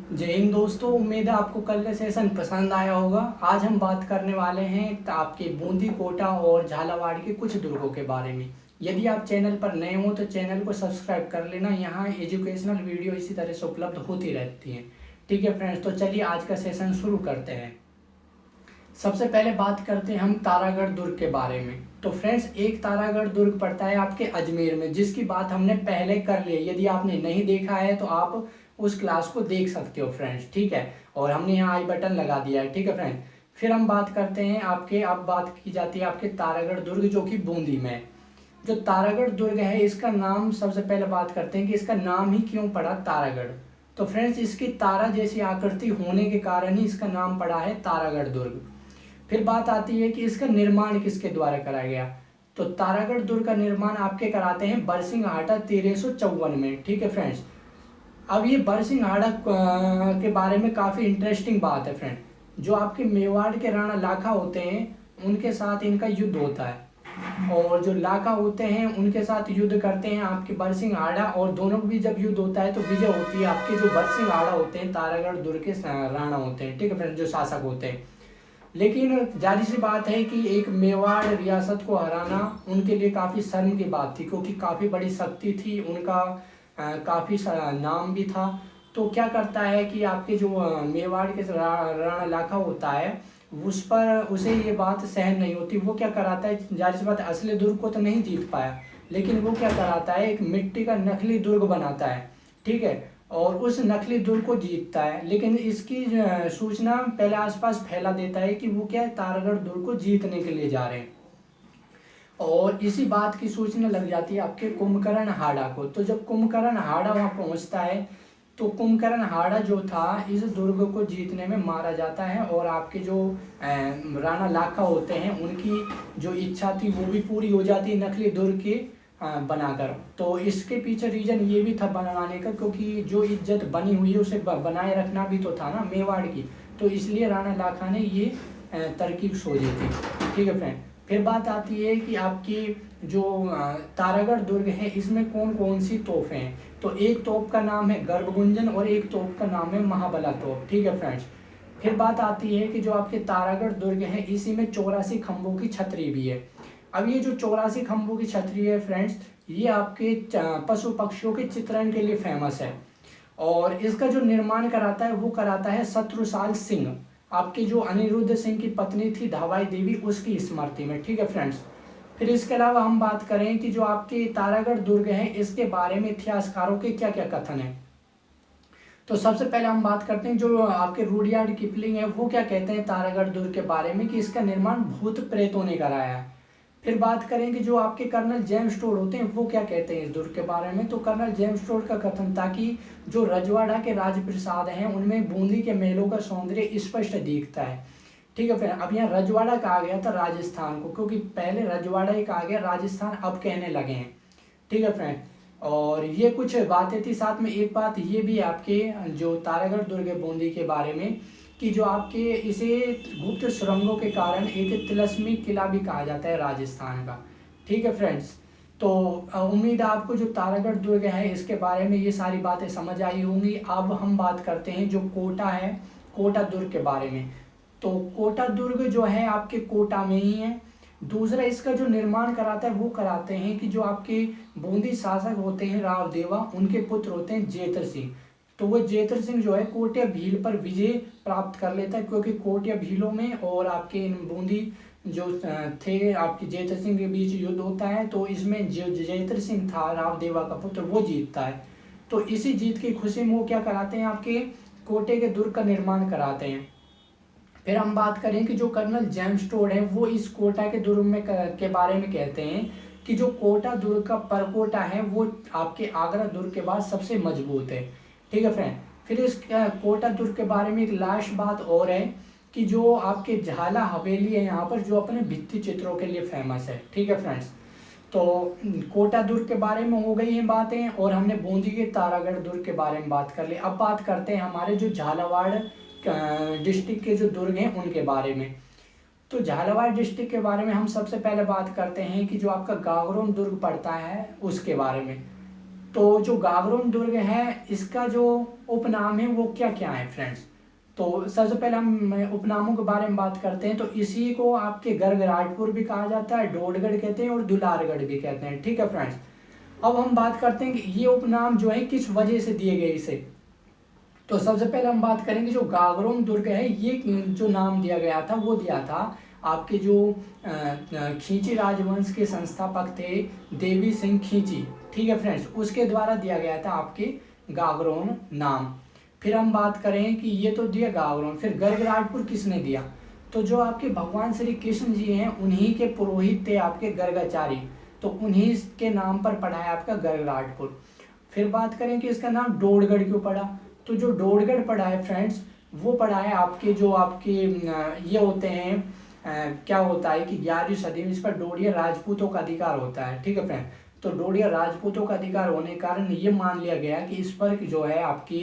जय हिंद दोस्तों, उम्मीद है आपको कल का सेशन पसंद आया होगा। आज हम बात करने वाले हैं आपके बूंदी, कोटा और झालावाड़ के कुछ दुर्गों के बारे में। यदि आप चैनल पर नए हो तो चैनल को सब्सक्राइब कर लेना। यहाँ एजुकेशनल वीडियो इसी तरह से उपलब्ध होती रहती हैं। ठीक है फ्रेंड्स, तो चलिए आज का सेशन शुरू करते हैं। सबसे पहले बात करते हैं हम तारागढ़ दुर्ग के बारे में। तो फ्रेंड्स, एक तारागढ़ दुर्ग पड़ता है आपके अजमेर में, जिसकी बात हमने पहले कर ली है। यदि आपने नहीं देखा है तो आप उस क्लास को देख सकते हो फ्रेंड्स। ठीक है, और हमने यहाँ आई बटन लगा दिया है। ठीक है फ्रेंड्स, फिर हम बात करते हैं अब बात की जाती है आपके तारागढ़ दुर्ग, जो कि बूंदी में है। जो तारागढ़ दुर्ग है, इसका नाम सबसे पहले बात करते हैं कि इसका नाम ही क्यों पड़ा तारागढ़। तो फ्रेंड्स, इसकी तारा जैसी आकृति होने के कारण ही इसका नाम पड़ा है तारागढ़ दुर्ग। फिर बात आती है कि इसका निर्माण किसके द्वारा कराया गया। तो तारागढ़ दुर्ग का निर्माण आपके कराते हैं बरसिंघाटा 1354 में। ठीक है फ्रेंड्स, अब ये बरसिंघाटा के बारे में काफ़ी इंटरेस्टिंग बात है फ्रेंड। जो आपके मेवाड़ के राणा लाखा होते हैं, उनके साथ इनका युद्ध होता है, और जो लाखा होते हैं उनके साथ युद्ध करते हैं आपके बरसिंघाटा, और दोनों भी जब युद्ध होता है तो विजय होती है आपके जो बरसिंघाटा होते हैं, तारागढ़ दुर्ग के राणा होते हैं। ठीक है फ्रेंड, जो शासक होते हैं। लेकिन जाहिर सी बात है कि एक मेवाड़ रियासत को हराना उनके लिए काफ़ी शर्म की बात थी, क्योंकि काफ़ी बड़ी शक्ति थी उनका, काफ़ी नाम भी था। तो क्या करता है कि आपके जो मेवाड़ के राणा लाखा होता है, उसे ये बात सहन नहीं होती। वो क्या कराता है, जाहिर सी बात है असली दुर्ग को तो नहीं जीत पाया, लेकिन वो क्या कराता है, एक मिट्टी का नकली दुर्ग बनाता है। ठीक है, और उस नकली दुर्ग को जीतता है। लेकिन इसकी सूचना पहले आसपास फैला देता है कि वो क्या है, तारागढ़ दुर्ग को जीतने के लिए जा रहे हैं। और इसी बात की सूचना लग जाती है आपके कुंभकर्ण हाड़ा को। तो जब कुंभकर्ण हाड़ा वहाँ पहुँचता है, तो कुंभकर्ण हाड़ा जो था इस दुर्ग को जीतने में मारा जाता है, और आपके जो राणा लाखा होते हैं उनकी जो इच्छा थी वो भी पूरी हो जाती है नकली दुर्ग की बनाकर। तो इसके पीछे रीजन ये भी था बनाने का, क्योंकि जो इज्जत बनी हुई है उसे बनाए रखना भी तो था ना मेवाड़ की। तो इसलिए राणा लाखा ने ये तरकीब सोची थी। ठीक है फ्रेंड, फिर बात आती है कि आपकी जो तारागढ़ दुर्ग है, इसमें कौन कौन सी तोपें हैं। तो एक तोप का नाम है गर्भगुंजन, और एक तोप का नाम है महाबला तोप। ठीक है फ्रेंड्स, फिर बात आती है कि जो आपके तारागढ़ दुर्ग है, इसी में 84 खंभों की छतरी भी है। अब ये जो 84 खंभों की छतरी है फ्रेंड्स, ये आपके पशु पक्षियों के चित्रण के लिए फेमस है। और इसका जो निर्माण कराता है वो कराता है शत्रुसाल सिंह, आपकी जो अनिरुद्ध सिंह की पत्नी थी धावाई देवी, उसकी स्मृति में। ठीक है फ्रेंड्स, फिर इसके अलावा हम बात करें कि जो आपके तारागढ़ दुर्ग है, इसके बारे में इतिहासकारों के क्या क्या कथन है। तो सबसे पहले हम बात करते हैं जो आपके रुडयार्ड किपलिंग है, वो क्या कहते हैं तारागढ़ दुर्ग के बारे में, कि इसका निर्माण भूत प्रेतों ने कराया है। फिर बात करें कि जो आपके कर्नल जेम्स टोड होते हैं, वो क्या कहते हैं इस दुर्ग के बारे में। तो कर्नल जेम्स टोड का कथन था कि जो रजवाड़ा के राजप्रसाद हैं, उनमें बूंदी के महलों का सौंदर्य स्पष्ट दिखता है। ठीक है, फिर अब यहाँ रजवाड़ा कहा गया था राजस्थान को, क्योंकि पहले रजवाड़ा ही कहा गया, राजस्थान अब कहने लगे हैं। ठीक है फ्रेंड, और ये कुछ बातें थी। साथ में एक बात ये भी आपके जो तारागढ़ दुर्ग है बूंदी के बारे में, कि जो आपके इसे गुप्त सुरंगों के कारण एक तिलस्मी किला भी कहा जाता है राजस्थान का। ठीक है फ्रेंड्स, तो उम्मीद है आपको जो तारागढ़ दुर्ग है इसके बारे में ये सारी बातें समझ आई होंगी। अब हम बात करते हैं जो कोटा है, कोटा दुर्ग के बारे में। तो कोटा दुर्ग जो है आपके कोटा में ही है। दूसरा, इसका जो निर्माण कराता है वो कराते हैं कि जो आपके बूंदी शासक होते हैं राव देवा, उनके पुत्र होते हैं जेतर सिंह। तो वो जेतर सिंह जो है कोटिया भील पर विजय प्राप्त कर लेता है, क्योंकि कोटिया भीलों में और आपके इन बूंदी जो थे आपके जेतर सिंह के बीच युद्ध होता है। तो इसमें जो जेतर सिंह था राव देवा का पुत्र, वो जीतता है। तो इसी जीत की खुशी में वो क्या कराते हैं, आपके कोटे के दुर्ग का निर्माण कराते हैं। फिर हम बात करें कि जो कर्नल जेम्स टोड है, वो इस कोटा के दुर्ग में के बारे में कहते हैं कि जो कोटा दुर्ग का परकोटा है वो आपके आगरा दुर्ग के बाद सबसे मजबूत है। ठीक है फ्रेंड, फिर इस कोटा दुर्ग के बारे में एक लास्ट बात और है कि जो आपके झाला हवेली है यहाँ पर, जो अपने भित्ति चित्रों के लिए फेमस है। ठीक है फ्रेंड्स, तो कोटा दुर्ग के बारे में हो गई हैं बातें, और हमने बूंदी के तारागढ़ दुर्ग के बारे में बात कर ली। अब बात करते हैं हमारे जो झालावाड़ डिस्ट्रिक्ट के जो दुर्ग हैं उनके बारे में। तो झालावाड़ डिस्ट्रिक्ट के बारे में हम सबसे पहले बात करते हैं कि जो आपका गागरोन दुर्ग पड़ता है उसके बारे में। तो जो गागरोन दुर्ग है इसका जो उपनाम है वो क्या क्या है फ्रेंड्स। तो सबसे पहले हम उपनामों के बारे में बात करते हैं। तो इसी को आपके गड़गड़ाटपुर भी कहा जाता है, डोडगढ़ कहते हैं और दुलारगढ़ भी कहते हैं। ठीक है फ्रेंड्स, अब हम बात करते हैं कि ये उपनाम जो है किस वजह से दिए गए इसे। तो सबसे पहले हम बात करेंगे जो गागरोन दुर्ग है, ये जो नाम दिया गया था वो दिया था आपके जो खींची राजवंश के संस्थापक थे देवी सिंह खींची। ठीक है फ्रेंड्स, उसके द्वारा दिया गया था आपके गागरोन नाम। फिर हम बात करें कि ये तो दिया गागरोन, फिर गड़गड़ाटपुर किसने दिया। तो जो आपके भगवान श्री कृष्ण जी हैं उन्हीं के पुरोहित थे आपके गर्गाचारी, तो उन्हीं के नाम पर पड़ा है आपका गड़गड़ाटपुर। फिर बात करें कि इसका नाम डोडगढ़ क्यों पड़ा। तो जो डोडगढ़ पड़ा है फ्रेंड्स वो पड़ा है आपके जो आपके ये होते हैं क्या होता है कि 11वीं सदी में इस पर डोडिया राजपूतों का अधिकार होता है। ठीक है फ्रेंड, तो डोडिया राजपूतों का अधिकार होने के कारण ये मान लिया गया कि इस पर जो है आपकी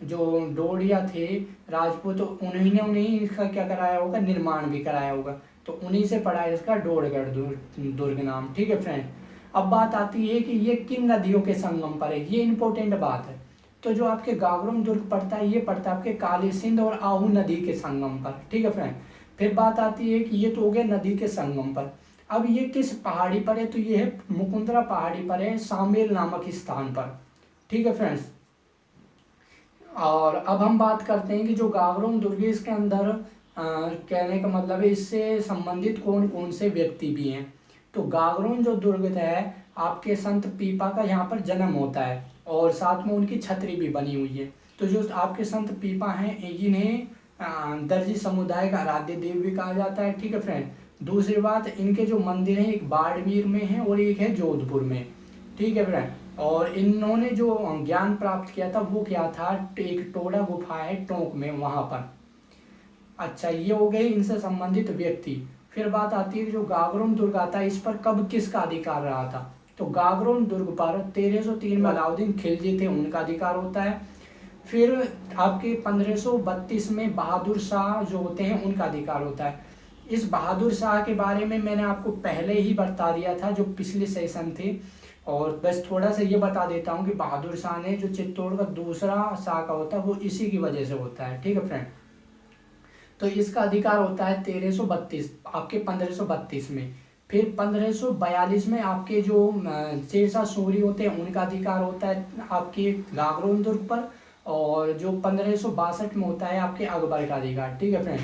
जो डोडिया थे राजपूत, उन्हीं इसका क्या कराया होगा, निर्माण भी कराया होगा। तो उन्हीं से पड़ा है इसका डोडगढ़ दुर्ग नाम। ठीक है फ्रेंड, अब बात आती है कि ये किन नदियों के संगम पर है, ये इंपॉर्टेंट बात है। तो जो आपके गागरोन दुर्ग पड़ता है ये पड़ता है आपके काली सिंध और आहू नदी के संगम पर। ठीक है फ्रेंड, फिर बात आती है कि ये तो हो गया नदी के संगम पर। अब ये किस पहाड़ी पर है, तो ये है मुकुंदरा पहाड़ी पर है, सामेल नामक स्थान पर। ठीक है फ्रेंड्स, और अब हम बात करते हैं कि जो गागरोन दुर्ग है इसके अंदर कहने का मतलब है इससे संबंधित कौन कौन से व्यक्ति भी हैं। तो गागरोन जो दुर्ग है आपके संत पीपा का यहाँ पर जन्म होता है और साथ में उनकी छतरी भी बनी हुई है। तो जो आपके संत पीपा हैं इन्हें दर्जी समुदाय का आराध्य देव भी कहा जाता है। ठीक है फ्रेंड, दूसरी बात इनके जो मंदिर हैं एक बाड़मेर में है और एक है जोधपुर में। ठीक है फ्रेंड, और इन्होंने जो ज्ञान प्राप्त किया था वो क्या था, एक टोडा गुफा है टोंक में वहां पर। अच्छा, ये हो गए इनसे संबंधित व्यक्ति। फिर बात आती है कि जो गागरोन दुर्ग आता है इस पर कब किसका अधिकार रहा था। तो गागरोन दुर्ग पर 1303 में अलाउद्दीन खिलजी थे उनका अधिकार होता है। फिर आपके 1532 में बहादुर शाह जो होते हैं उनका अधिकार होता है। इस बहादुर शाह के बारे में मैंने आपको पहले ही बता दिया था जो पिछले सेशन थे, और बस थोड़ा सा ये बता देता हूँ कि बहादुर शाह ने जो चित्तौड़ का दूसरा शाह का होता है वो इसी की वजह से होता है। ठीक है फ्रेंड, तो इसका अधिकार होता है 1332 आपके 1532 में। फिर 1542 में आपके जो शेरशाह सूरी होते हैं उनका अधिकार होता है आपके गागरोन दुर्ग पर, और जो 1562 में होता है आपके अकबर का अधिकार। ठीक है फ्रेंड,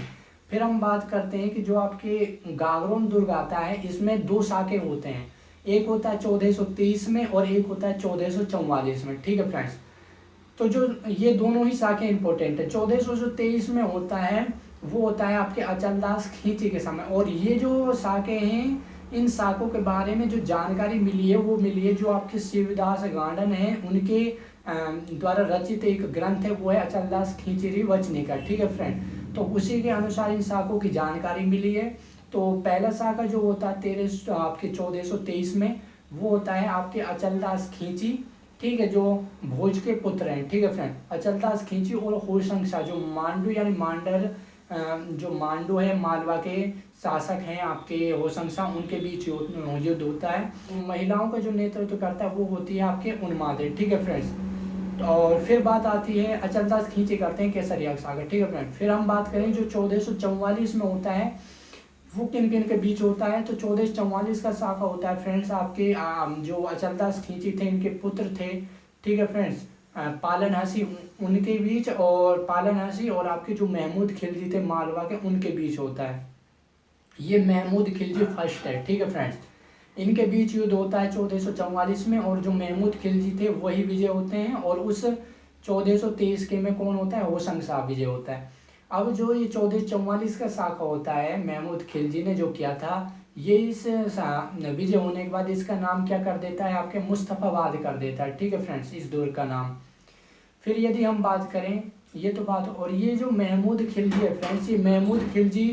फिर हम बात करते हैं कि जो आपके गागरोन दुर्ग आता है इसमें दो शाखे होते हैं, एक होता है 1430 में और एक होता है 1444 में। ठीक है फ्रेंड्स, तो जो ये दोनों ही शाखें इंपॉर्टेंट है। 1423 में होता है वो होता है आपके अचलदास खींची के समय, और ये जो शाखें हैं इन शाखों के बारे में जो जानकारी मिली है वो मिली है जो आपके शिवदास गार्डन है उनके द्वारा रचित एक ग्रंथ है वो है अचलदास खींची वचनिका। ठीक है फ्रेंड, तो उसी के अनुसार इन शाखों की जानकारी मिली है। तो पहला शाखा जो होता है आपके 1423 में वो होता है आपके अचलदास खींची। ठीक है, जो भोज के पुत्र हैं। ठीक है फ्रेंड, अचलदास खींची और होशंग शाह जो मांडू यानी मांडर जो मांडू है मालवा के शासक हैं आपके होशंग शाह, उनके बीच युद्ध होता है। महिलाओं का जो नेतृत्व करता है वो होती है आपके उन्मादे। ठीक है फ्रेंड्स, और फिर बात आती है अचलदास खींची करते हैं केसरिया सागर। ठीक है फ्रेंड, फिर हम बात करें जो 1444 में होता है वो किन किन के बीच होता है। तो 1444 का शाखा होता है फ्रेंड्स आपके जो अचलदास खींची थे इनके पुत्र थे। ठीक है फ्रेंड्स, पालन हंसी उनके बीच, और पालन हंसी और आपके जो महमूद खिलजी थे मालवा के उनके बीच होता है। ये महमूद खिलजी फर्स्ट है। ठीक है फ्रेंड्स, इनके बीच युद्ध होता है 1444 में, और जो महमूद खिलजी थे वही विजय होते हैं, और उस 1423 के में कौन होता है, होशंग शाह विजय होता है। अब जो ये 1444 का शाखा होता है महमूद खिलजी ने जो किया था, ये इस विजय होने के बाद इसका नाम क्या कर देता है आपके मुस्तफाबाद कर देता है। ठीक है फ्रेंड्स, इस दुर्ग का नाम। फिर यदि हम बात करें ये तो बात, और ये जो महमूद खिलजी है फ्रेंड्स, ये महमूद खिलजी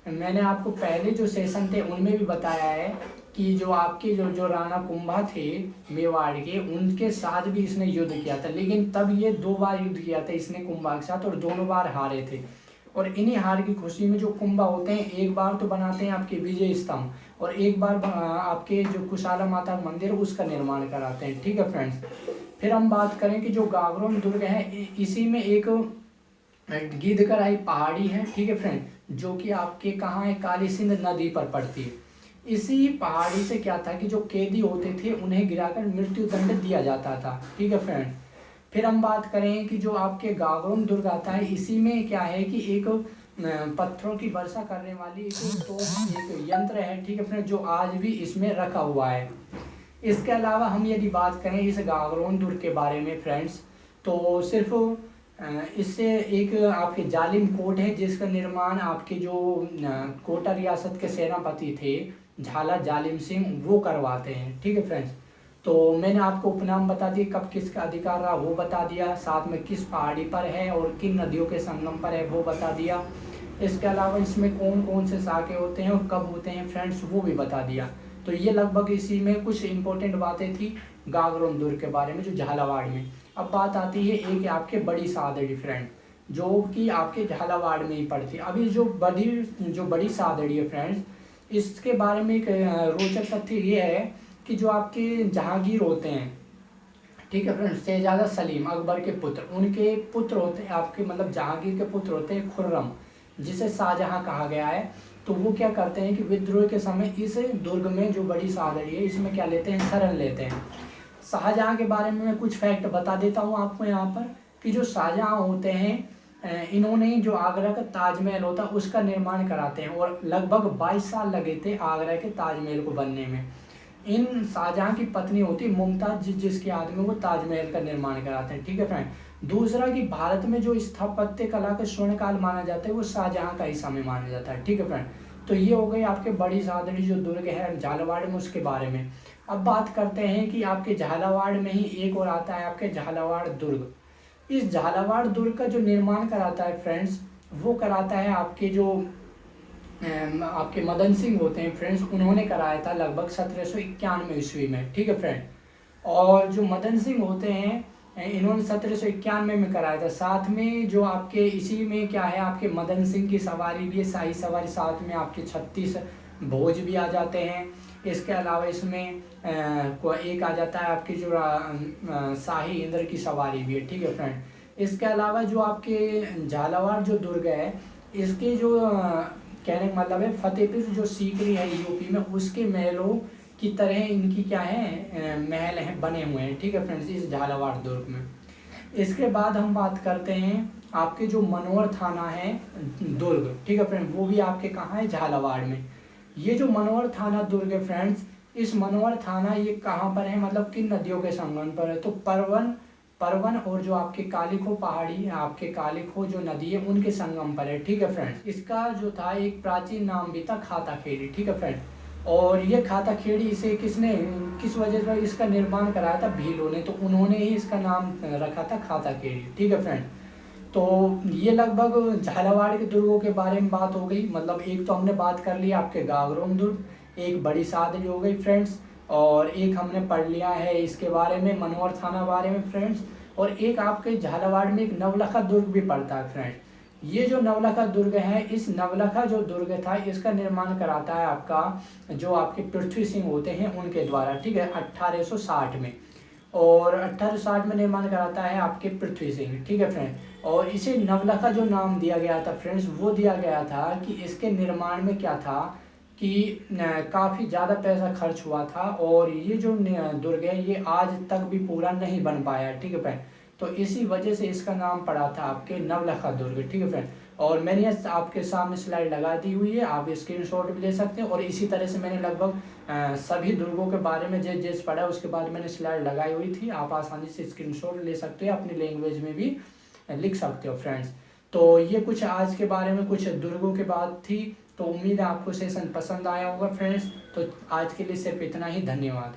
मैंने आपको पहले जो सेशन थे उनमें भी बताया है कि जो आपके जो राणा कुंभा थे मेवाड़ के उनके साथ भी इसने युद्ध किया था, लेकिन तब ये 2 बार युद्ध किया था इसने कुंभा के साथ और दोनों बार हारे थे। और इन्हीं हार की खुशी में जो कुंभा होते हैं एक बार तो बनाते हैं आपके विजय स्तंभ और एक बार आपके जो कुशाला माता मंदिर उसका निर्माण कराते हैं। ठीक है फ्रेंड्स, फिर हम बात करें कि जो गागरोन दुर्ग है इसी में एक गिद्धकराई पहाड़ी है, ठीक है फ्रेंड, जो कि आपके कहाँ है, काली सिंध नदी पर पड़ती है। इसी पहाड़ी से क्या था कि जो कैदी होते थे उन्हें गिराकर मृत्यु दंड दिया जाता था, ठीक है फ्रेंड। फिर हम बात करें कि जो आपके गागरोन दुर्ग आता है इसी में क्या है कि एक पत्थरों की वर्षा करने वाली एक यंत्र है, ठीक है फ्रेंड, जो आज भी इसमें रखा हुआ है। इसके अलावा हम यदि बात करें इस गागरोन दुर्ग के बारे में फ्रेंड्स, तो सिर्फ इससे एक आपके जालिम कोट है जिसका निर्माण आपके जो कोटा रियासत के सेनापति थे झाला जालिम सिंह वो करवाते हैं, ठीक है फ्रेंड्स। तो मैंने आपको उपनाम बता दिए, कब किसका अधिकार रहा वो बता दिया, साथ में किस पहाड़ी पर है और किन नदियों के संगम पर है वो बता दिया। इसके अलावा इसमें कौन कौन से शाखे होते हैं और कब होते हैं फ्रेंड्स वो भी बता दिया। तो ये लगभग इसी में कुछ इंपॉर्टेंट बातें थी गागरोन दुर्ग के बारे में जो झालावाड़ में। अब बात आती है एक आपके बड़ी सादड़ी फ्रेंड, जो कि आपके झालावाड़ में ही पड़ती है। अभी जो बड़ी सादड़ी है फ्रेंड्स, इसके बारे में एक रोचक तथ्य ये है कि जो आपके जहांगीर होते हैं, ठीक है फ्रेंड्स, शहजादा सलीम अकबर के पुत्र, उनके पुत्र होते हैं आपके मतलब जहांगीर के पुत्र होते हैं खुर्रम, जिसे शाहजहां कहा गया है। तो वो क्या करते हैं कि विद्रोह के समय इस दुर्ग में जो बड़ी सादड़ी है इसमें क्या लेते हैं, शरण लेते हैं। शाहजहां के बारे में मैं कुछ फैक्ट बता देता हूँ आपको यहाँ पर कि जो शाहजहां होते हैं इन्होंने जो आगरा का ताजमहल होता है उसका निर्माण कराते हैं और लगभग 22 साल लगे थे आगरा के ताजमहल को बनने में। इन शाहजहां की पत्नी होती मुमताज जिसके याद में वो ताजमहल का निर्माण कराते हैं, ठीक है फ्रेंड। दूसरा कि भारत में जो स्थापत्य कला का स्वर्णकाल माना जाता है वो शाहजहां का ही समय माना जाता है, ठीक है फ्रेंड। तो ये हो गई आपके बड़ी सादड़ी जो दुर्ग है झालावाड़ में उसके बारे में। अब बात करते हैं कि आपके झालावाड़ में ही एक और आता है आपके झालावाड़ दुर्ग। इस झालावाड़ दुर्ग का जो निर्माण कराता है फ्रेंड्स वो कराता है आपके जो आपके मदन सिंह होते हैं फ्रेंड्स, उन्होंने कराया था लगभग 1791 ईस्वी में, ठीक है फ्रेंड। और जो मदन सिंह होते हैं इन्होंने 1791 में कराया था। साथ में जो आपके इसी में क्या है आपके मदन सिंह की सवारी भी है, शाही सवारी, साथ में आपके 36 भोज भी आ जाते हैं। इसके अलावा इसमें एक आ जाता है आपकी जो शाही इंद्र की सवारी भी है, ठीक है फ्रेंड। इसके अलावा जो आपके झालावाड़ जो दुर्ग है इसके जो कहने का मतलब है फतेहपुर जो सीकरी है यूपी में उसके महलों की तरह इनकी क्या है महल हैं बने हुए हैं, ठीक है फ्रेंड्स, इस झालावाड़ दुर्ग में। इसके बाद हम बात करते हैं आपके जो मनोहर थाना है दुर्ग, ठीक है फ्रेंड, वो भी आपके कहाँ है, झालावाड़ में। ये जो मनोहर थाना दुर्ग है फ्रेंड्स, इस मनोहर थाना ये कहाँ पर है मतलब किन नदियों के संगम पर है, तो परवन और जो आपके कालीखो पहाड़ी है आपके कालीखो जो नदी है उनके संगम पर है, ठीक है फ्रेंड्स। इसका जो था एक प्राचीन नाम भी था खाता खेड़ी, ठीक है फ्रेंड। और ये खाता खेड़ी इसे किस वजह से इसका निर्माण कराया था, भीलों ने, तो उन्होंने ही इसका नाम रखा था खाता खेड़ी, ठीक है फ्रेंड। तो ये लगभग झालावाड़ के दुर्गों के बारे में बात हो गई। मतलब एक तो हमने बात कर ली आपके गागरोन दुर्ग, एक बड़ी सादड़ी हो गई फ्रेंड्स, और एक हमने पढ़ लिया है इसके बारे में मनोहर थाना बारे में फ्रेंड्स, और एक आपके झालावाड़ में एक नवलखा दुर्ग भी पड़ता है फ्रेंड। ये जो नवलखा दुर्ग है, इस नवलखा जो दुर्ग था इसका निर्माण कराता है आपका जो आपके पृथ्वी सिंह होते हैं उनके द्वारा, ठीक है, 1860 में। और 1860 में निर्माण कराता है आपके पृथ्वी सिंह, ठीक है फ्रेंड। और इसे नवलखा जो नाम दिया गया था फ्रेंड्स वो दिया गया था कि इसके निर्माण में क्या था कि काफ़ी ज़्यादा पैसा खर्च हुआ था और ये जो दुर्ग है ये आज तक भी पूरा नहीं बन पाया, ठीक है फ्रेंड। तो इसी वजह से इसका नाम पड़ा था आपके नवलखा दुर्ग, ठीक है फ्रेंड। और मैंने आपके सामने स्लाइड लगा दी हुई है, आप स्क्रीनशॉट भी ले सकते हैं। और इसी तरह से मैंने लगभग सभी दुर्गों के बारे में जिस पढ़ा उसके बाद मैंने स्लाइड लगाई हुई थी, आप आसानी से स्क्रीनशॉट ले सकते हो, अपनी लैंग्वेज में भी लिख सकते हो फ्रेंड्स। तो ये कुछ आज के बारे में कुछ दुर्गों के बात थी। तो उम्मीद है आपको सेशन पसंद आया होगा फ्रेंड्स। तो आज के लिए सिर्फ इतना ही, धन्यवाद।